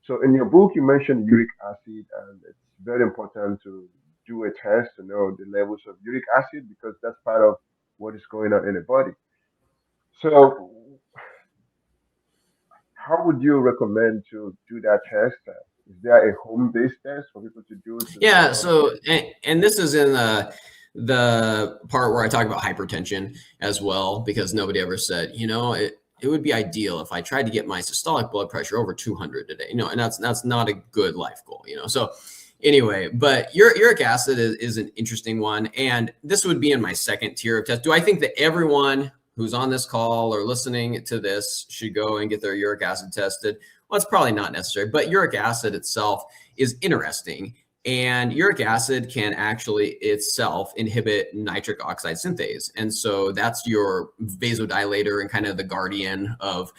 So in your book, you mentioned uric acid, and it's very important to do a test to know the levels of uric acid because that's part of what is going on in the body. So how would you recommend to do that test? Is there a home-based test for people to do to Yeah. know the? So, and this is in the part where I talk about hypertension as well, because nobody ever said, it would be ideal if I tried to get my systolic blood pressure over 200 today, and that's not a good life goal, So anyway, but uric acid is an interesting one. And this would be in my second tier of test. Do I think that everyone who's on this call or listening to this should go and get their uric acid tested? Well, it's probably not necessary, but uric acid itself is interesting. And uric acid can actually itself inhibit nitric oxide synthase. And so that's your vasodilator and kind of the guardian of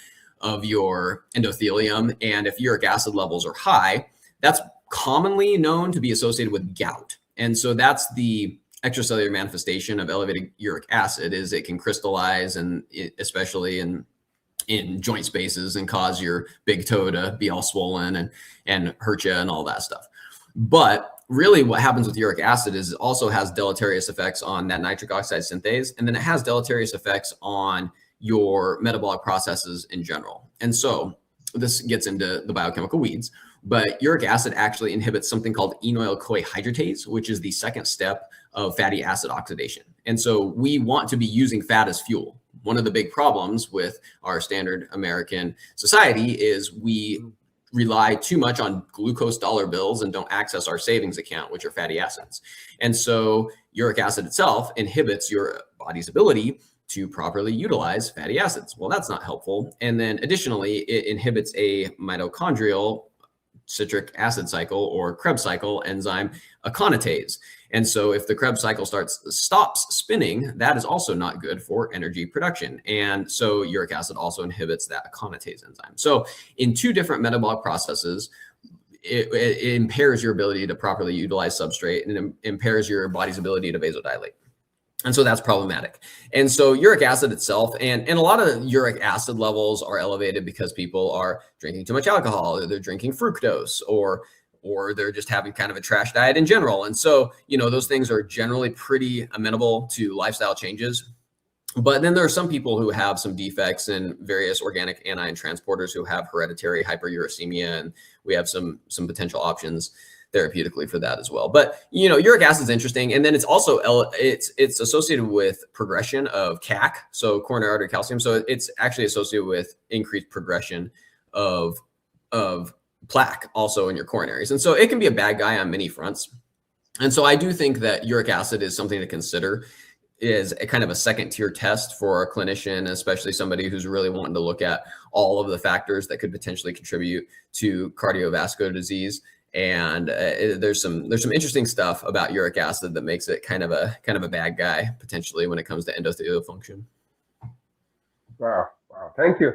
your endothelium. And if uric acid levels are high, that's commonly known to be associated with gout. And so that's the extracellular manifestation of elevated uric acid, is it can crystallize, and especially in joint spaces, and cause your big toe to be all swollen and hurt you and all that stuff. But really what happens with uric acid is it also has deleterious effects on that nitric oxide synthase, and then it has deleterious effects on your metabolic processes in general. And so this gets into the biochemical weeds, but uric acid actually inhibits something called enoyl-CoA hydratase, which is the second step of fatty acid oxidation. And so we want to be using fat as fuel. One of the big problems with our standard American society is we rely too much on glucose dollar bills and don't access our savings account, which are fatty acids. And so uric acid itself inhibits your body's ability to properly utilize fatty acids. Well, that's not helpful. And then additionally, it inhibits a mitochondrial citric acid cycle, or Krebs cycle enzyme, aconitase. And so if the Krebs cycle stops spinning, that is also not good for energy production. And so uric acid also inhibits that aconitase enzyme. So in two different metabolic processes, it impairs your ability to properly utilize substrate, and it impairs your body's ability to vasodilate. And so that's problematic. And so uric acid itself, and a lot of uric acid levels are elevated because people are drinking too much alcohol, or they're drinking fructose, or they're just having kind of a trash diet in general. And so, those things are generally pretty amenable to lifestyle changes. But then there are some people who have some defects in various organic anion transporters who have hereditary hyperuricemia, and we have some potential options therapeutically for that as well. But uric acid is interesting, and then it's also it's associated with progression of CAC, so coronary artery calcium. So it's actually associated with increased progression of plaque also in your coronaries, and so it can be a bad guy on many fronts. And so I do think that uric acid is something to consider, is a kind of a second tier test for a clinician, especially somebody who's really wanting to look at all of the factors that could potentially contribute to cardiovascular disease. And there's some interesting stuff about uric acid that makes it kind of a bad guy potentially when it comes to endothelial function. Wow, thank you.